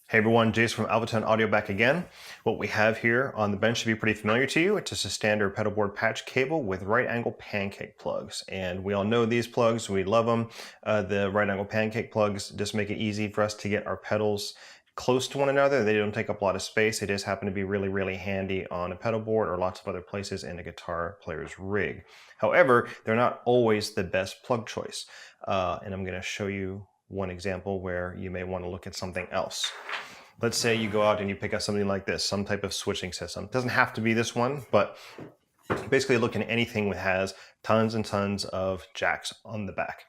Hey everyone, Jason from Alvaton Audio back again. What we have here on the bench should be pretty familiar to you. It's just a standard pedal board patch cable with right angle pancake plugs. And we all know these plugs, we love them. The right angle pancake plugs just make it easy for us to get our pedals close to one another. They don't take up a lot of space. They just happen to be really, really handy on a pedal board or lots of other places in a guitar player's rig. However, they're not always the best plug choice. And I'm going to show you one example where you may want to look at something else. Let's say you go out and you pick up something like this, some type of switching system. It doesn't have to be this one, but basically looking at anything that has tons and tons of jacks on the back.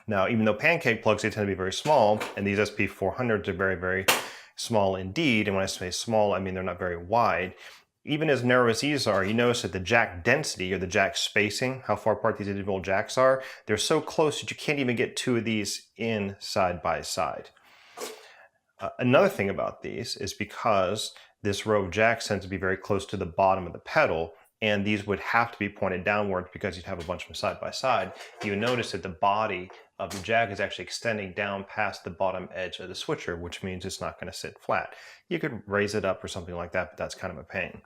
Now, even though pancake plugs, they tend to be very small, and these SP400s are very, very small indeed. And when I say small, I mean they're not very wide. Even as narrow as these are, you notice that the jack density or the jack spacing, how far apart these individual jacks are, they're so close that you can't even get two of these in side by side. Another thing about these is because this row of jacks tends to be very close to the bottom of the pedal, and these would have to be pointed downward because you'd have a bunch of them side by side, you notice that the body of the jack is actually extending down past the bottom edge of the switcher, which means it's not going to sit flat. You could raise it up or something like that, but that's kind of a pain.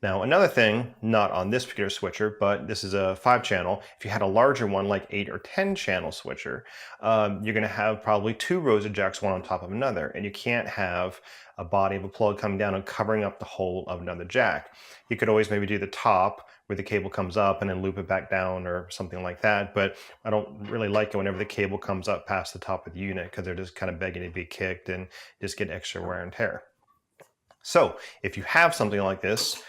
Now, another thing, not on this particular switcher, but this is a 5-channel. If you had a larger one, like 8 or 10-channel switcher, you're going to have probably 2 rows of jacks, one on top of another, and you can't have a body of a plug coming down and covering up the whole of another jack. You could always maybe do the top where the cable comes up and then loop it back down or something like that, but I don't really like it whenever the cable comes up past the top of the unit because they're just kind of begging to be kicked and just get extra wear and tear. So if you have something like this,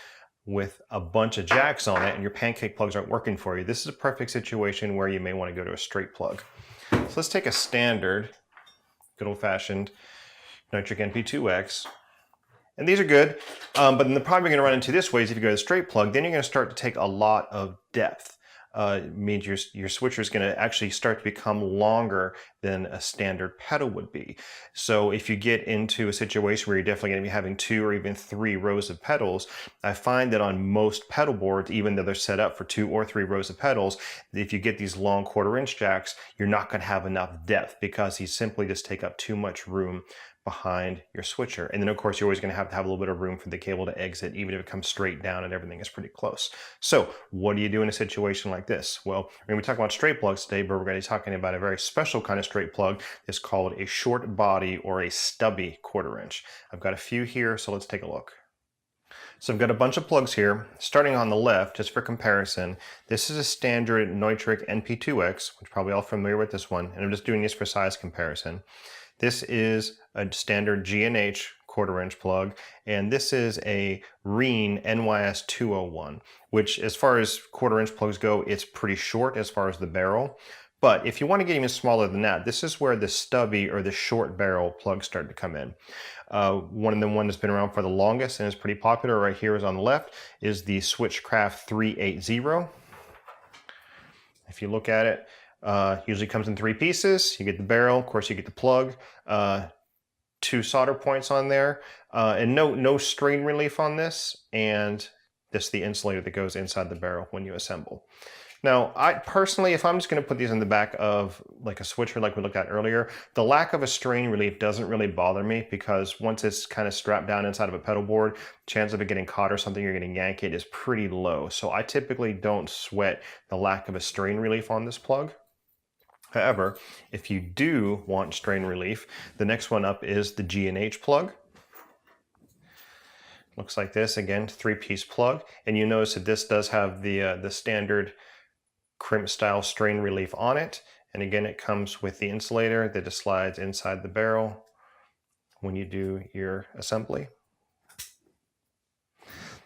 with a bunch of jacks on it and your pancake plugs aren't working for you, this is a perfect situation where you may want to go to a straight plug. So let's take a standard, good old-fashioned Neutrik NP2X. And these are good, but then the problem you're going to run into this way is if you go to a straight plug, then you're going to start to take a lot of depth. It means your switcher is going to actually start to become longer than a standard pedal would be. So if you get into a situation where you're definitely going to be having 2 or even 3 rows of pedals, I find that on most pedal boards, even though they're set up for 2 or 3 rows of pedals, if you get these long 1/4-inch jacks, you're not going to have enough depth because these simply just take up too much room behind your switcher. And then of course you're always going to have a little bit of room for the cable to exit, even if it comes straight down and everything is pretty close. So what do you do in a situation like this? Well, we're going to be talking about straight plugs today, but we're going to be talking about a very special kind of straight plug. It's called a short body or a stubby 1/4-inch. I've got a few here, so let's take a look. So I've got a bunch of plugs here. Starting on the left, just for comparison, this is a standard Neutrik NP2X, which you're probably all familiar with this one, and I'm just doing this for size comparison. This is a standard G&H 1/4-inch plug, and this is a Rean NYS201, which as far as 1/4-inch plugs go, it's pretty short as far as the barrel. But if you want to get even smaller than that, this is where the stubby or the short barrel plugs start to come in. One of the ones that's been around for the longest and is pretty popular right here is on the left is the Switchcraft 380. If you look at it, usually comes in 3 pieces. You get the barrel, of course you get the plug, 2 solder points on there, and no strain relief on this, and this is the insulator that goes inside the barrel when you assemble. Now, I personally, if I'm just going to put these in the back of like a switcher like we looked at earlier, the lack of a strain relief doesn't really bother me because once it's kind of strapped down inside of a pedal board, chance of it getting caught or something, you're getting yanked it is pretty low. So I typically don't sweat the lack of a strain relief on this plug. However, if you do want strain relief, the next one up is the G&H plug. Looks like this, again, 3-piece plug. And you notice that this does have the standard crimp style strain relief on it. And again, it comes with the insulator that just slides inside the barrel when you do your assembly.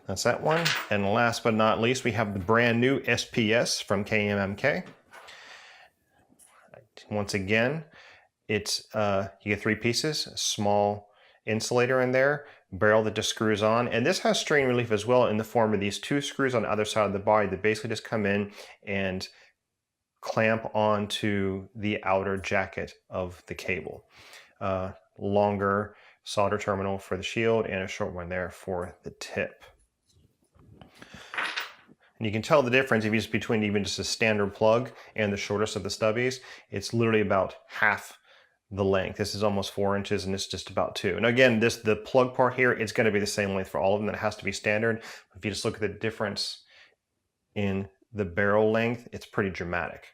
That's that one. And last but not least, we have the brand new SPS from Kmmk. Once again, it's you get 3 pieces, a small insulator in there, barrel that just screws on, and this has strain relief as well in the form of these 2 screws on the other side of the body that basically just come in and clamp onto the outer jacket of the cable. Longer solder terminal for the shield and a short one there for the tip. And you can tell the difference if you just between even just a standard plug and the shortest of the stubbies. It's literally about half the length. This is almost 4 inches and it's just about 2. And again, the plug part here, it's going to be the same length for all of them. That has to be standard. If you just look at the difference in the barrel length, it's pretty dramatic.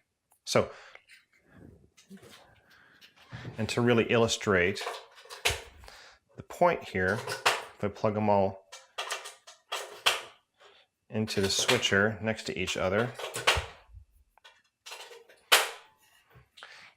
So, and to really illustrate the point here, if I plug them all into the switcher next to each other,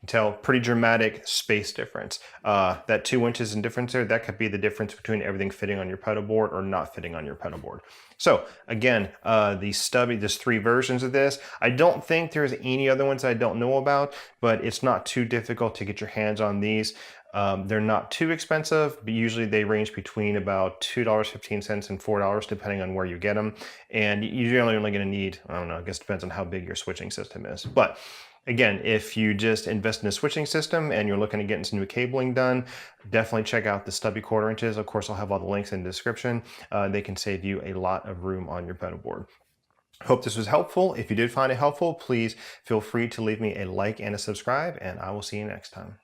tell pretty dramatic space difference. That 2 inches in difference there, that could be the difference between everything fitting on your pedal board or not fitting on your pedal board. So again, the Stubby, there's 3 versions of this. I don't think there's any other ones I don't know about, but it's not too difficult to get your hands on these. They're not too expensive, but usually they range between about $2.15 and $4 depending on where you get them. And you're generally only going to need, I don't know, I guess it depends on how big your switching system is. But again, if you just invest in a switching system and you're looking to get some new cabling done, definitely check out the Stubby 1/4 inches. Of course, I'll have all the links in the description. They can save you a lot of room on your pedal board. Hope this was helpful. If you did find it helpful, please feel free to leave me a like and a subscribe, and I will see you next time.